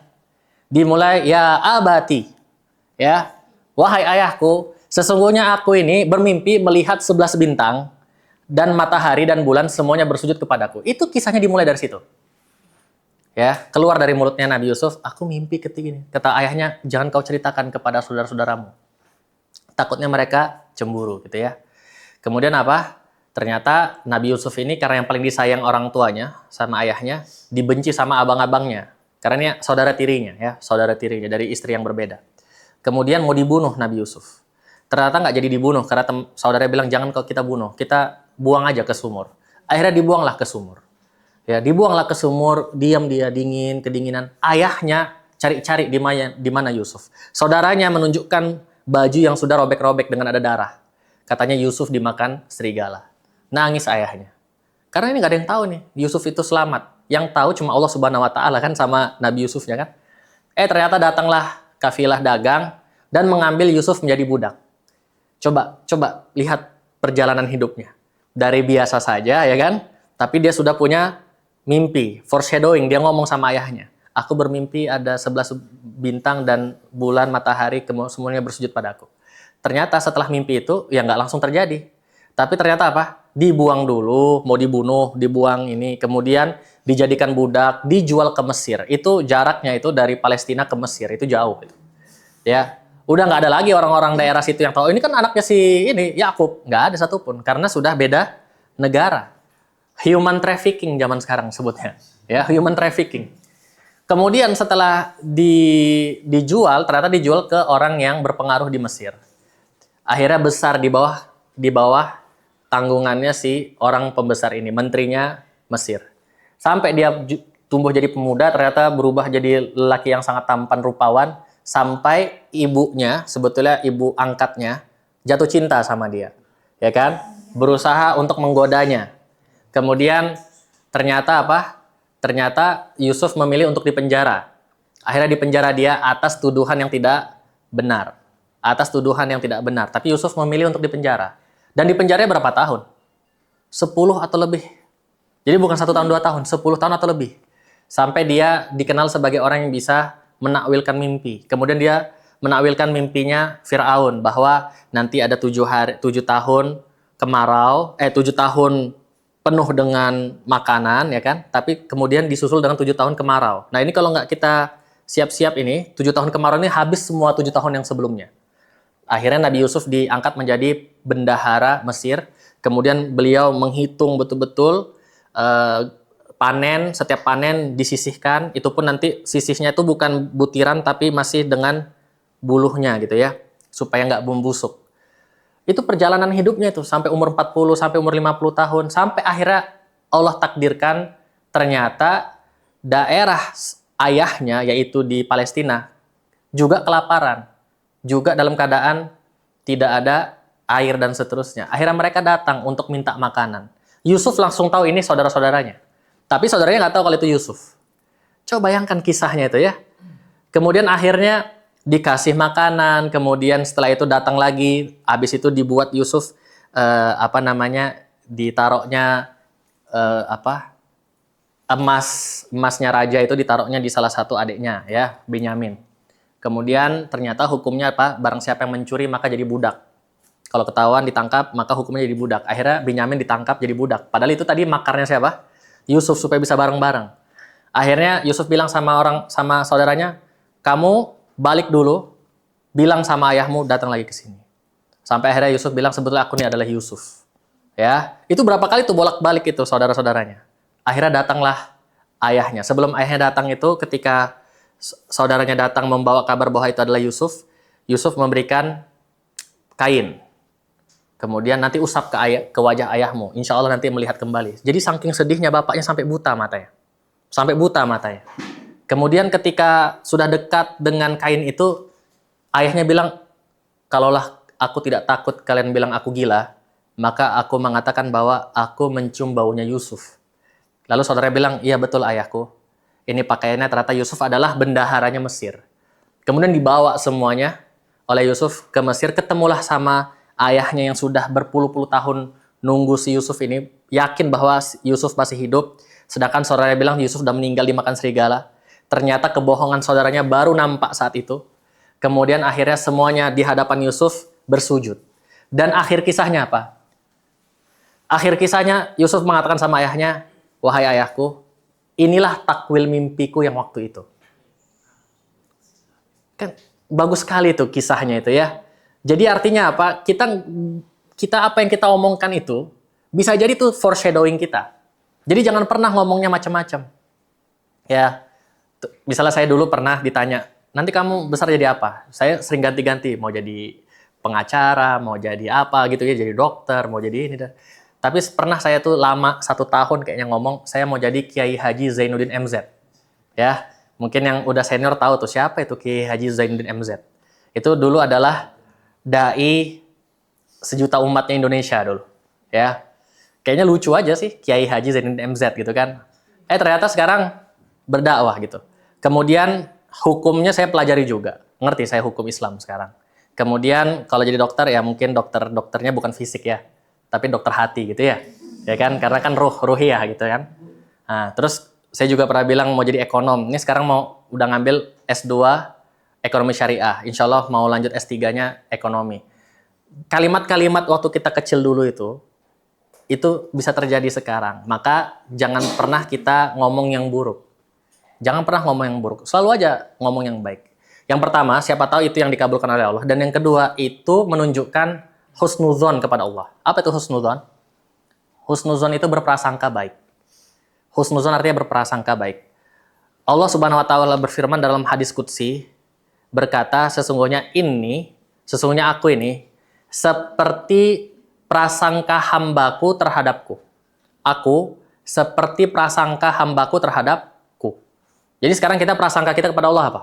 Dimulai ya abati. Ya. Wahai ayahku, sesungguhnya aku ini bermimpi melihat 11 bintang dan matahari dan bulan semuanya bersujud kepadaku. Itu kisahnya dimulai dari situ. Ya, keluar dari mulutnya Nabi Yusuf, aku mimpi ketika ini. Kata ayahnya, jangan kau ceritakan kepada saudara-saudaramu. Takutnya mereka cemburu gitu ya. Kemudian apa? Ternyata Nabi Yusuf ini karena yang paling disayang orang tuanya sama ayahnya, dibenci sama abang-abangnya. Karena ini saudara tirinya ya, saudara tirinya dari istri yang berbeda. Kemudian mau dibunuh Nabi Yusuf. Ternyata nggak jadi dibunuh karena saudaranya bilang jangan kalau kita bunuh, kita buang aja ke sumur. Akhirnya dibuanglah ke sumur. Ya, dibuanglah ke sumur, diam dia dingin, kedinginan. Ayahnya cari-cari di mana Yusuf. Saudaranya menunjukkan baju yang sudah robek-robek dengan ada darah. Katanya Yusuf dimakan serigala. Nangis ayahnya. Karena ini nggak ada yang tahu nih, Yusuf itu selamat. Yang tahu cuma Allah Subhanahu wa taala kan sama Nabi Yusufnya kan. Ternyata datanglah kafilah dagang dan mengambil Yusuf menjadi budak. Coba lihat perjalanan hidupnya. Dari biasa saja ya kan, tapi dia sudah punya mimpi, foreshadowing, dia ngomong sama ayahnya. Aku bermimpi ada 11 bintang dan bulan, matahari, semuanya bersujud padaku. Ternyata setelah mimpi itu, ya nggak langsung terjadi. Tapi ternyata apa? Dibuang dulu, mau dibunuh, dibuang ini. Kemudian dijadikan budak, dijual ke Mesir. Itu jaraknya itu dari Palestina ke Mesir, itu jauh. Ya, udah nggak ada lagi orang-orang daerah situ yang tahu, ini kan anaknya si ini, Yakub. Nggak ada satupun, karena sudah beda negara. Human trafficking zaman sekarang sebutnya, ya human trafficking. Kemudian setelah dijual, ternyata dijual ke orang yang berpengaruh di Mesir. Akhirnya besar di bawah tanggungannya si orang pembesar ini, menterinya Mesir. Sampai dia tumbuh jadi pemuda, ternyata berubah jadi lelaki yang sangat tampan rupawan, sampai ibunya, sebetulnya ibu angkatnya, jatuh cinta sama dia, ya kan? Berusaha untuk menggodanya. Kemudian ternyata apa? Ternyata Yusuf memilih untuk dipenjara. Akhirnya dipenjara dia atas tuduhan yang tidak benar. Atas tuduhan yang tidak benar. Tapi Yusuf memilih untuk dipenjara. Dan dipenjaranya berapa tahun? 10 atau lebih. Jadi bukan 1 tahun 2 tahun, 10 tahun atau lebih. Sampai dia dikenal sebagai orang yang bisa menakwilkan mimpi. Kemudian dia menakwilkan mimpinya Firaun bahwa nanti ada 7 tahun kemarau, 7 tahun penuh dengan makanan, ya kan? Tapi kemudian disusul dengan 7 tahun kemarau. Nah ini kalau nggak kita siap-siap ini, 7 tahun kemarau ini habis semua 7 tahun yang sebelumnya. Akhirnya Nabi Yusuf diangkat menjadi bendahara Mesir. Kemudian beliau menghitung betul-betul panen, setiap panen disisihkan. Itu pun nanti sisihnya itu bukan butiran, tapi masih dengan buluhnya gitu ya, supaya nggak membusuk. Itu perjalanan hidupnya itu sampai umur 40, sampai umur 50 tahun, sampai akhirnya Allah takdirkan ternyata daerah ayahnya, yaitu di Palestina, juga kelaparan. Juga dalam keadaan tidak ada air dan seterusnya. Akhirnya mereka datang untuk minta makanan. Yusuf langsung tahu ini saudara-saudaranya. Tapi saudaranya nggak tahu kalau itu Yusuf. Coba bayangkan kisahnya itu ya. Kemudian akhirnya dikasih makanan, kemudian setelah itu datang lagi, habis itu dibuat Yusuf ditaruhnya emasnya raja itu ditaruhnya di salah satu adiknya ya, Binyamin. Kemudian ternyata hukumnya apa? Barang siapa yang mencuri maka jadi budak. Kalau ketahuan ditangkap maka hukumnya jadi budak. Akhirnya Binyamin ditangkap jadi budak. Padahal itu tadi makarnya siapa? Yusuf supaya bisa bareng-bareng. Akhirnya Yusuf bilang sama saudaranya, "Kamu balik dulu, bilang sama ayahmu datang lagi ke sini." Sampai akhirnya Yusuf bilang, "Sebetulnya aku ini adalah Yusuf." Ya, itu berapa kali tuh bolak-balik itu saudara-saudaranya. Akhirnya datanglah ayahnya. Sebelum ayahnya datang itu, ketika saudaranya datang membawa kabar bahwa itu adalah Yusuf, Yusuf memberikan kain. Kemudian nanti usap ke wajah ayahmu. Insya Allah nanti melihat kembali. Jadi saking sedihnya bapaknya sampai buta matanya. Sampai buta matanya. Kemudian ketika sudah dekat dengan kain itu, ayahnya bilang, "Kalaulah aku tidak takut kalian bilang aku gila, maka aku mengatakan bahwa aku mencium baunya Yusuf." Lalu saudara bilang, "Iya betul ayahku. Ini pakaiannya ternyata Yusuf adalah bendaharanya Mesir." Kemudian dibawa semuanya oleh Yusuf ke Mesir, ketemulah sama ayahnya yang sudah berpuluh-puluh tahun nunggu si Yusuf ini, yakin bahwa Yusuf masih hidup, sedangkan saudaranya bilang Yusuf sudah meninggal dimakan serigala. Ternyata kebohongan saudaranya baru nampak saat itu. Kemudian akhirnya semuanya di hadapan Yusuf bersujud. Dan akhir kisahnya apa? Akhir kisahnya Yusuf mengatakan sama ayahnya, "Wahai ayahku, inilah takwil mimpiku yang waktu itu." Kan bagus sekali tuh kisahnya itu ya. Jadi artinya apa? Kita apa yang kita omongkan itu bisa jadi tuh foreshadowing kita. Jadi jangan pernah ngomongnya macam-macam. Ya, misalnya saya dulu pernah ditanya, "Nanti kamu besar jadi apa?" Saya sering ganti-ganti, mau jadi pengacara, mau jadi apa gitu ya, jadi dokter, mau jadi ini. Tapi pernah saya tuh lama 1 tahun kayaknya ngomong, saya mau jadi Kiai Haji Zainuddin MZ. Ya, mungkin yang udah senior tahu tuh siapa itu Kiai Haji Zainuddin MZ. Itu dulu adalah dai sejuta umatnya Indonesia dulu. Ya, kayaknya lucu aja sih Kiai Haji Zainuddin MZ gitu kan. Ternyata sekarang berdakwah gitu. Kemudian hukumnya saya pelajari juga. Ngerti saya hukum Islam sekarang. Kemudian kalau jadi dokter ya mungkin dokternya bukan fisik ya, tapi dokter hati gitu ya. Ya kan, karena kan ruhiyah gitu kan. Nah, terus saya juga pernah bilang mau jadi ekonom. Ini sekarang udah ngambil S2 ekonomi syariah. Insya Allah mau lanjut S3-nya ekonomi. Kalimat-kalimat waktu kita kecil dulu itu bisa terjadi sekarang. Maka jangan pernah kita ngomong yang buruk. Jangan pernah ngomong yang buruk. Selalu aja ngomong yang baik. Yang pertama, siapa tahu itu yang dikabulkan oleh Allah. Dan yang kedua, itu menunjukkan husnuzon kepada Allah. Apa itu husnuzon? Husnuzon itu berprasangka baik. Husnuzon artinya berprasangka baik. Allah Subhanahu wa taala berfirman dalam hadis qudsi, berkata, sesungguhnya aku ini seperti prasangka hambaku terhadapku. Aku seperti prasangka hambaku terhadapku. Jadi sekarang kita prasangka kita kepada Allah apa?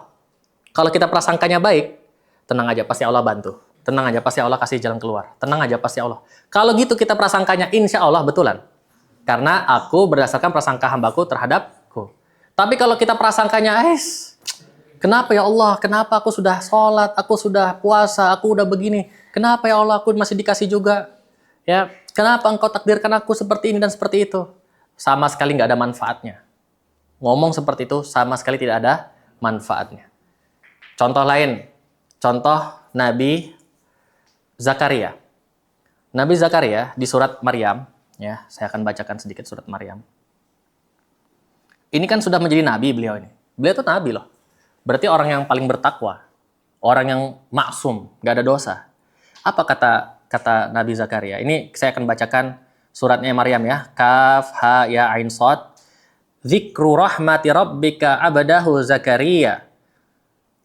Kalau kita prasangkanya baik, tenang aja pasti Allah bantu. Tenang aja pasti Allah kasih jalan keluar. Tenang aja pasti Allah. Kalau gitu kita prasangkanya insya Allah betulan. Karena aku berdasarkan prasangka hambaku terhadapku. Tapi kalau kita prasangkanya, kenapa ya Allah? Kenapa aku sudah sholat, aku sudah puasa, aku udah begini? Kenapa ya Allah aku masih dikasih juga? Ya, kenapa engkau takdirkan aku seperti ini dan seperti itu? Sama sekali nggak ada manfaatnya. Ngomong seperti itu sama sekali tidak ada manfaatnya. Contoh lain, contoh Nabi Zakaria. Nabi Zakaria di surat Maryam, ya, saya akan bacakan sedikit surat Maryam. Ini kan sudah menjadi nabi beliau ini. Beliau itu nabi loh. Berarti orang yang paling bertakwa, orang yang maksum, nggak ada dosa. Apa kata Nabi Zakaria? Ini saya akan bacakan suratnya Maryam ya. Kaf ha ya ain shad. Dzikru rahmati rabbika abadahu Zakaria.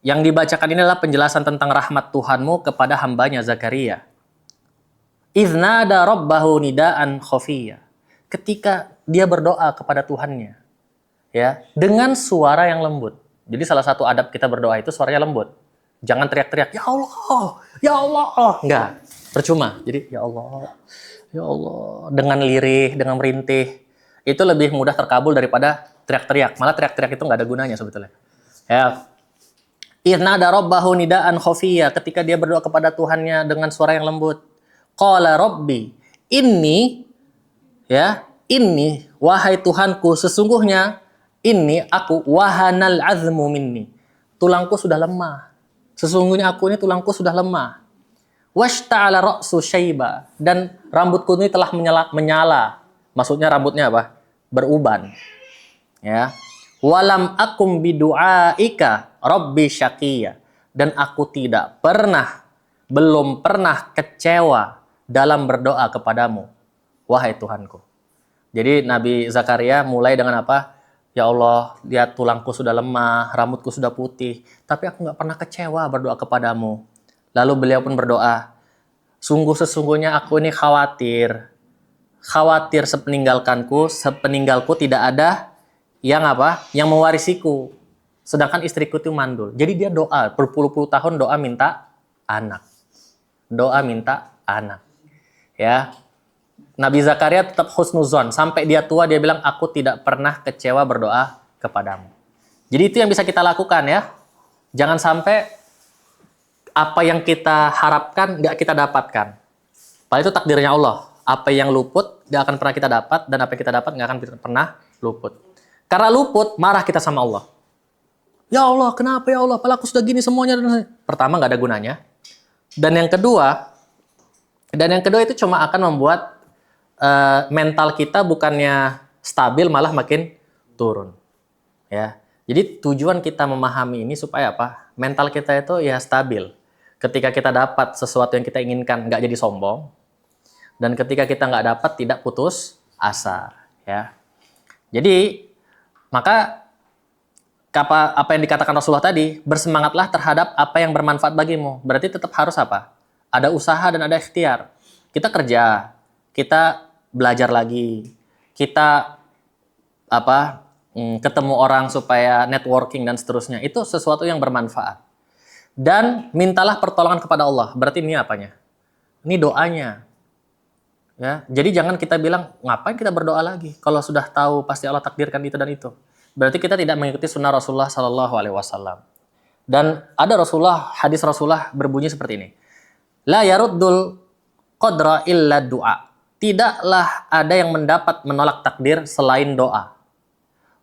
Yang dibacakan ini adalah penjelasan tentang rahmat Tuhanmu kepada hambanya Zakaria. Iznada rabbahu nidaan khafiyya. Ketika dia berdoa kepada Tuhannya ya, dengan suara yang lembut. Jadi salah satu adab kita berdoa itu suaranya lembut. Jangan teriak-teriak, ya Allah, ya Allah. Enggak, percuma. Jadi ya Allah, ya Allah, dengan lirih, dengan merintih, itu lebih mudah terkabul daripada teriak-teriak. Malah teriak-teriak itu nggak ada gunanya sebetulnya. Ya, Irna ada robbahu nidaan khofiyya, ketika dia berdoa kepada Tuhannya dengan suara yang lembut. Qala Rabbi, ini wahai Tuhanku, sesungguhnya ini aku wahanal azmu minni. Tulangku sudah lemah. Sesungguhnya aku ini tulangku sudah lemah. Washta'ala ra'su syaiba, dan rambutku ini telah menyala. Maksudnya rambutnya apa? Beruban. Ya. Walam akum bidu'aika rabbi syaqiyya, dan aku belum pernah kecewa dalam berdoa kepadamu, wahai Tuhanku. Jadi Nabi Zakaria mulai dengan apa? Ya Allah, lihat tulangku sudah lemah, rambutku sudah putih, tapi aku nggak pernah kecewa berdoa kepadamu. Lalu beliau pun berdoa, sesungguhnya aku ini khawatir sepeninggalku tidak ada yang mewarisiku. Sedangkan istriku itu mandul. Jadi dia doa berpuluh-puluh tahun, doa minta anak. Ya. Nabi Zakaria tetap husnuzon sampai dia tua, dia bilang aku tidak pernah kecewa berdoa kepadamu. Jadi itu yang bisa kita lakukan ya. Jangan sampai apa yang kita harapkan nggak kita dapatkan. Padahal itu takdirnya Allah. Apa yang luput nggak akan pernah kita dapat, dan apa yang kita dapat nggak akan pernah luput. Karena luput, marah kita sama Allah. Ya Allah, kenapa ya Allah? Padahal aku sudah gini semuanya. Pertama, nggak ada gunanya. Dan yang kedua itu cuma akan membuat mental kita bukannya stabil, malah makin turun. Ya. Jadi tujuan kita memahami ini supaya apa? Mental kita itu ya stabil. Ketika kita dapat sesuatu yang kita inginkan, nggak jadi sombong. Dan ketika kita nggak dapat, tidak putus asa. Ya. Jadi maka apa yang dikatakan Rasulullah tadi, bersemangatlah terhadap apa yang bermanfaat bagimu. Berarti tetap harus apa? Ada usaha dan ada ikhtiar. Kita kerja, kita belajar lagi, kita ketemu orang supaya networking dan seterusnya. Itu sesuatu yang bermanfaat. Dan mintalah pertolongan kepada Allah. Berarti ini apanya? Ini doanya. Ya, jadi jangan kita bilang, ngapain kita berdoa lagi? Kalau sudah tahu pasti Allah takdirkan itu dan itu. Berarti kita tidak mengikuti sunnah Rasulullah Sallallahu Alaihi Wasallam. Dan ada hadis Rasulullah berbunyi seperti ini. La yaruddul qadra illa du'a. Tidaklah ada yang menolak takdir selain doa.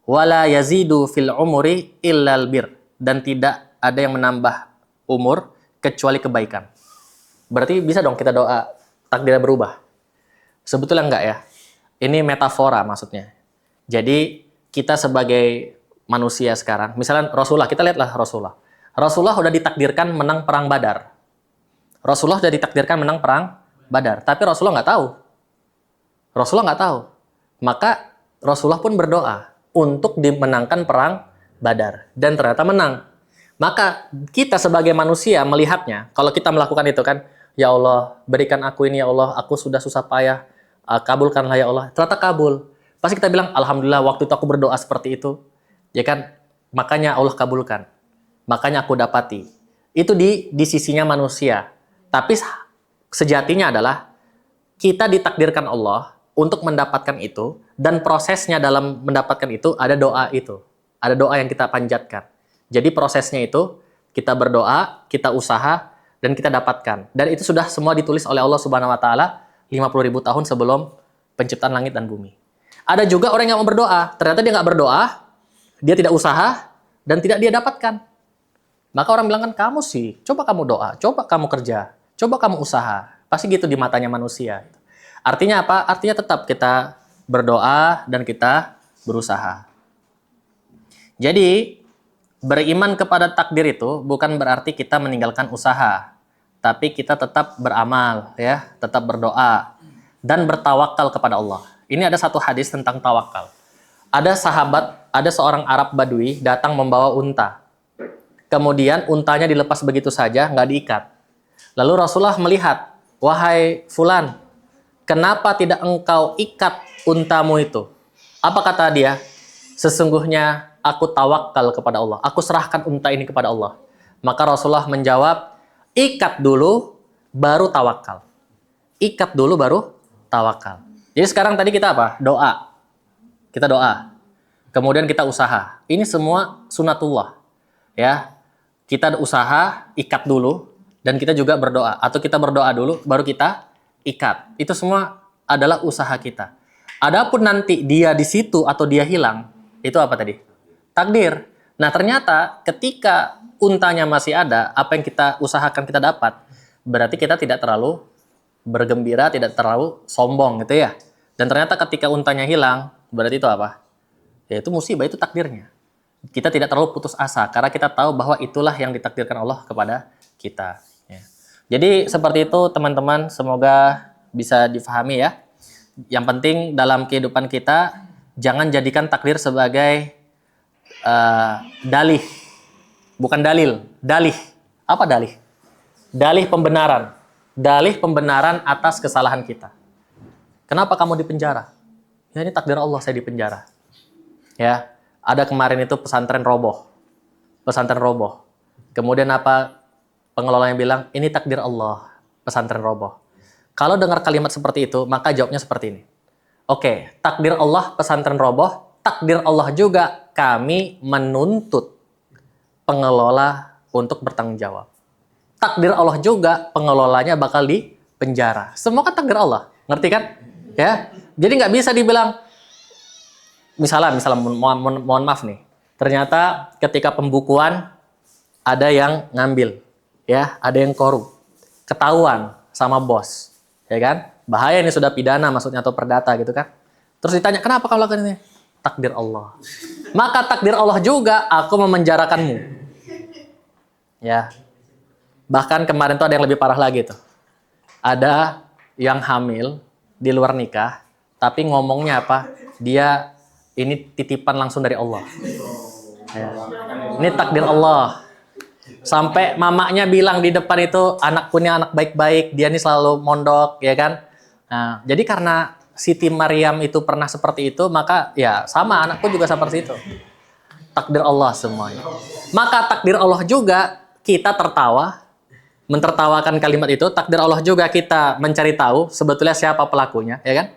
Wala yazidu fil umuri illal bir. Dan tidak ada yang menambah umur kecuali kebaikan. Berarti bisa dong kita doa takdirnya berubah. Sebetulnya enggak ya. Ini metafora maksudnya. Jadi kita sebagai manusia sekarang, misalnya Rasulullah, kita lihatlah Rasulullah. Rasulullah sudah ditakdirkan menang perang Badar. Tapi Rasulullah nggak tahu. Maka Rasulullah pun berdoa untuk dimenangkan perang Badar. Dan ternyata menang. Maka kita sebagai manusia melihatnya, kalau kita melakukan itu kan, ya Allah, berikan aku ini ya Allah, aku sudah susah payah, kabulkanlah ya Allah. Ternyata kabul. Pasti kita bilang, alhamdulillah waktu itu aku berdoa seperti itu. Ya kan? Makanya Allah kabulkan. Makanya aku dapati. Itu di sisinya manusia. Tapi sejatinya adalah kita ditakdirkan Allah untuk mendapatkan itu, dan prosesnya dalam mendapatkan itu ada doa itu. Ada doa yang kita panjatkan. Jadi prosesnya itu kita berdoa, kita usaha, dan kita dapatkan. Dan itu sudah semua ditulis oleh Allah Subhanahu wa taala 50.000 tahun sebelum penciptaan langit dan bumi. Ada juga orang yang mau berdoa, ternyata dia nggak berdoa, dia tidak usaha, dan tidak dia dapatkan. Maka orang bilang kan, kamu sih, coba kamu doa, coba kamu kerja, coba kamu usaha. Pasti gitu di matanya manusia. Artinya apa? Artinya tetap kita berdoa dan kita berusaha. Jadi, beriman kepada takdir itu bukan berarti kita meninggalkan usaha. Tapi kita tetap beramal, ya, tetap berdoa, dan bertawakal kepada Allah. Ini ada satu hadis tentang tawakal. Ada seorang Arab Badui datang membawa unta. Kemudian untanya dilepas begitu saja, nggak diikat. Lalu Rasulullah melihat, wahai fulan, kenapa tidak engkau ikat untamu itu? Apa kata dia? Sesungguhnya aku tawakal kepada Allah. Aku serahkan unta ini kepada Allah. Maka Rasulullah menjawab, ikat dulu, baru tawakal. Ikat dulu, baru tawakal. Jadi sekarang tadi kita apa? Doa. Kita doa. Kemudian kita usaha. Ini semua sunatullah. Ya, kita usaha, ikat dulu, dan kita juga berdoa. Atau kita berdoa dulu, baru kita ikat. Itu semua adalah usaha kita. Adapun nanti dia di situ atau dia hilang, itu apa tadi? Takdir. Nah, ternyata ketika untanya masih ada, apa yang kita usahakan kita dapat, berarti kita tidak terlalu bergembira, tidak terlalu sombong gitu ya. Dan ternyata ketika untanya hilang, berarti itu apa? Ya itu musibah, itu takdirnya. Kita tidak terlalu putus asa karena kita tahu bahwa itulah yang ditakdirkan Allah kepada kita. Ya. Jadi seperti itu teman-teman, semoga bisa difahami ya. Yang penting dalam kehidupan kita jangan jadikan takdir sebagai dalih, bukan dalil, dalih. Apa dalih? Dalih pembenaran. Dalih pembenaran atas kesalahan kita. Kenapa kamu dipenjara? Ya ini takdir Allah saya dipenjara. Ya, ada kemarin itu pesantren roboh. Pesantren roboh. Kemudian apa pengelolanya bilang, ini takdir Allah, pesantren roboh. Kalau dengar kalimat seperti itu, maka jawabnya seperti ini. Oke, takdir Allah pesantren roboh, takdir Allah juga kami menuntut pengelola untuk bertanggung jawab. Takdir Allah juga pengelolanya bakal di penjara. Semua kan takdir Allah, ngerti kan? Ya, jadi nggak bisa dibilang, misalnya mohon maaf nih, ternyata ketika pembukuan ada yang ngambil, ya, ada yang korup, ketahuan sama bos. Ya kan? Bahaya ini sudah pidana maksudnya atau perdata gitu kan. Terus ditanya, kenapa kau lakukan ini? Takdir Allah. Maka takdir Allah juga aku memenjarakanmu. Ya. Bahkan kemarin tuh ada yang lebih parah lagi tuh. Ada yang hamil di luar nikah, tapi ngomongnya apa? Dia ini titipan langsung dari Allah. Ya. Ini takdir Allah. Sampai mamanya bilang di depan itu, anakku ini anak baik-baik, dia ini selalu mondok, ya kan? Nah, jadi karena Siti Maryam itu pernah seperti itu, maka ya sama anakku juga seperti itu. Takdir Allah semuanya. Maka takdir Allah juga kita tertawa, mentertawakan kalimat itu. Takdir Allah juga kita mencari tahu sebetulnya siapa pelakunya, ya kan?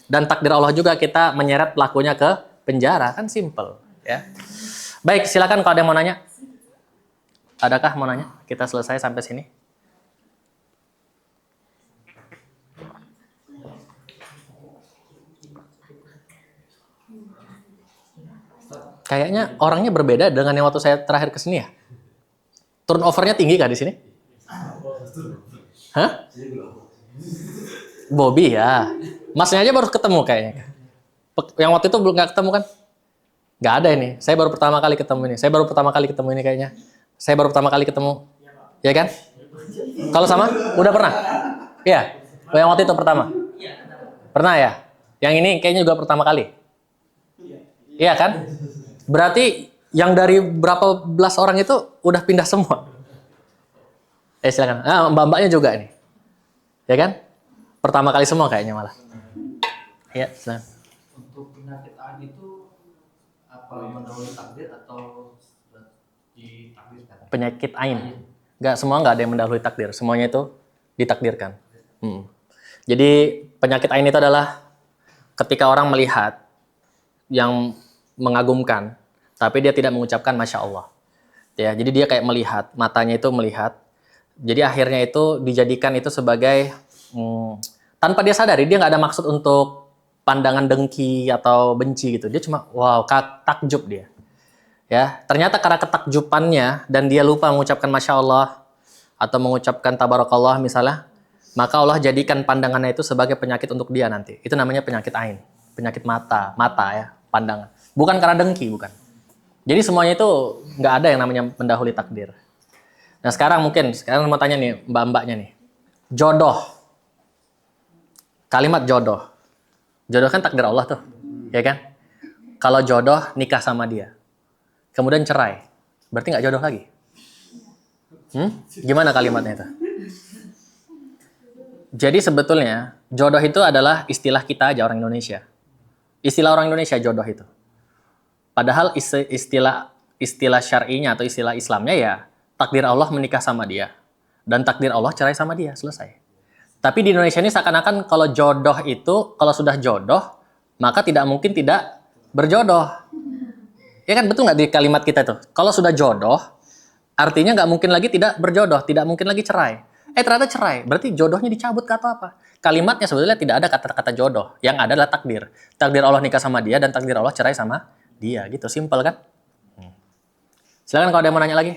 Dan takdir Allah juga kita menyeret pelakunya ke penjara, kan simple, ya. Baik, silakan kalau ada yang mau nanya. Adakah mau nanya? Kita selesai sampai sini. Kayaknya orangnya berbeda dengan yang waktu saya terakhir ke sini ya. Turnovernya tinggi kah di sini? Hah? Bobby ya. Masnya aja baru ketemu kayaknya. Yang waktu itu belum nggak ketemu kan? Nggak ada ini. Saya baru pertama kali ketemu ini. Saya baru pertama kali ketemu ini kayaknya. Saya baru pertama kali ketemu. Ya kan? Kalau sama? Udah pernah? Iya. Yang waktu itu pertama? Pernah ya? Yang ini kayaknya juga pertama kali. Iya kan? Berarti yang dari berapa belas orang itu udah pindah semua. Silakan. Ah, mbak-mbaknya juga ini. Ya kan? Pertama kali semua kayaknya malah. Iya, silakan. Untuk penyakit ain itu apa mendahului takdir atau ditakdirkan? Penyakit ain. Nggak ada yang mendahului takdir. Semuanya itu ditakdirkan. Jadi penyakit ain itu adalah ketika orang melihat yang mengagumkan, tapi dia tidak mengucapkan Masya Allah. Ya, jadi dia kayak melihat, matanya itu melihat. Jadi akhirnya itu dijadikan itu sebagai tanpa dia sadari, dia nggak ada maksud untuk pandangan dengki atau benci gitu. Dia cuma wow, takjub dia. Ya, ternyata karena ketakjubannya dan dia lupa mengucapkan Masya Allah atau mengucapkan Tabarakallah misalnya, maka Allah jadikan pandangannya itu sebagai penyakit untuk dia nanti. Itu namanya penyakit ain, penyakit mata ya, pandangan. Bukan karena dengki, bukan. Jadi semuanya itu nggak ada yang namanya mendahului takdir. Nah sekarang mau tanya nih mbak-mbaknya nih, jodoh, kalimat jodoh kan takdir Allah tuh, ya kan? Kalau jodoh nikah sama dia, kemudian cerai, berarti nggak jodoh lagi. Gimana kalimatnya itu? Jadi sebetulnya jodoh itu adalah istilah kita aja orang Indonesia. Istilah orang Indonesia jodoh itu. Padahal istilah syar'inya atau istilah Islamnya ya takdir Allah menikah sama dia dan takdir Allah cerai sama dia, selesai. Tapi di Indonesia ini seakan-akan kalau jodoh itu, kalau sudah jodoh, maka tidak mungkin tidak berjodoh. Ya kan, betul nggak di kalimat kita itu? Kalau sudah jodoh, artinya nggak mungkin lagi tidak berjodoh, tidak mungkin lagi cerai. Ternyata cerai, berarti jodohnya dicabut ke atau apa? Kalimatnya sebetulnya tidak ada kata-kata jodoh, yang ada adalah takdir. Takdir Allah nikah sama dia dan takdir Allah cerai sama dia, gitu, simpel kan? Silakan kalau ada yang mau nanya lagi.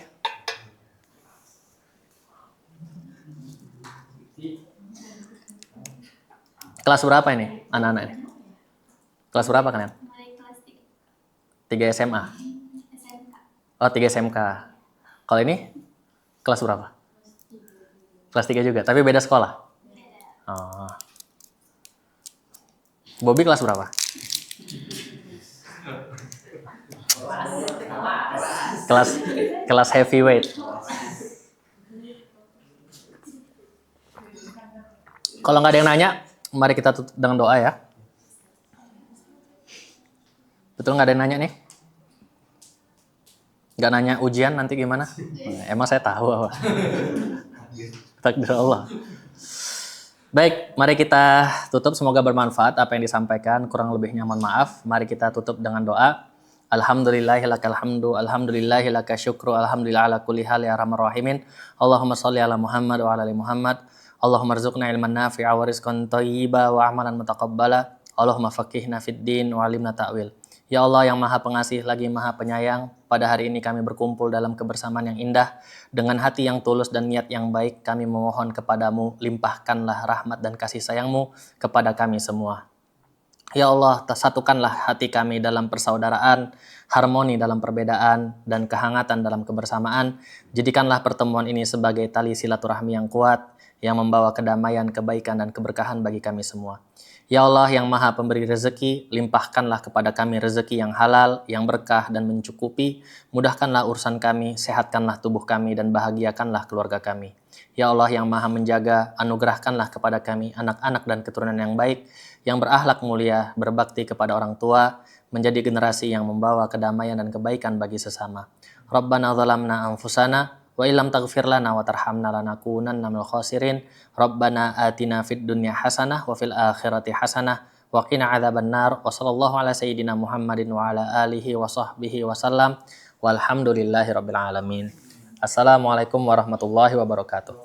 Kelas berapa ini anak-anak ini? Kelas berapa kalian? Mulai kelas 3 SMA. SMK. Oh, 3 SMK. Kalau ini kelas berapa? Kelas 3 juga, tapi beda sekolah. Oh. Bobby kelas berapa? Kelas heavyweight. Kalau nggak ada yang nanya, mari kita tutup dengan doa ya. Betul nggak ada yang nanya nih? Nggak nanya ujian nanti gimana? Emang saya tahu apa? Takdir Allah. Baik, mari kita tutup. Semoga bermanfaat apa yang disampaikan. Kurang lebihnya mohon maaf. Mari kita tutup dengan doa. Alhamdulillahilakal hamdu, alhamdulillahilaka syukru, alhamdulillah ala kulli hal ya arhamar rahimin. Allahumma sholli ala Muhammad wa ala ali Muhammad. Allahumma rzuqna ilman nafi'a wa rizqan thayyiba wa amalan mutaqabbala. Allahumma faqihna fid din wa alimna ta'wil. Ya Allah yang Maha Pengasih lagi Maha Penyayang, pada hari ini kami berkumpul dalam kebersamaan yang indah. Dengan hati yang tulus dan niat yang baik, kami memohon kepadamu, limpahkanlah rahmat dan kasih sayangmu kepada kami semua. Ya Allah, satukanlah hati kami dalam persaudaraan, harmoni dalam perbedaan, dan kehangatan dalam kebersamaan. Jadikanlah pertemuan ini sebagai tali silaturahmi yang kuat, yang membawa kedamaian, kebaikan, dan keberkahan bagi kami semua. Ya Allah yang Maha Pemberi rezeki, limpahkanlah kepada kami rezeki yang halal, yang berkah dan mencukupi. Mudahkanlah urusan kami, sehatkanlah tubuh kami, dan bahagiakanlah keluarga kami. Ya Allah yang Maha Menjaga, anugerahkanlah kepada kami anak-anak dan keturunan yang baik, yang berakhlak mulia, berbakti kepada orang tua, menjadi generasi yang membawa kedamaian dan kebaikan bagi sesama. Rabbana zalamna anfusana, wa illam taghfir lana wa tarhamna lanakunanna minal khasirin. Rabbana atina fid dunya hasanah wa fil akhirati hasanah wa qina adzabannar. Wa sallallahu ala sayyidina Muhammadin wa ala alihi wa sahbihi wasallam. Walhamdulillahi rabbil alamin. Assalamualaikum warahmatullahi wabarakatuh.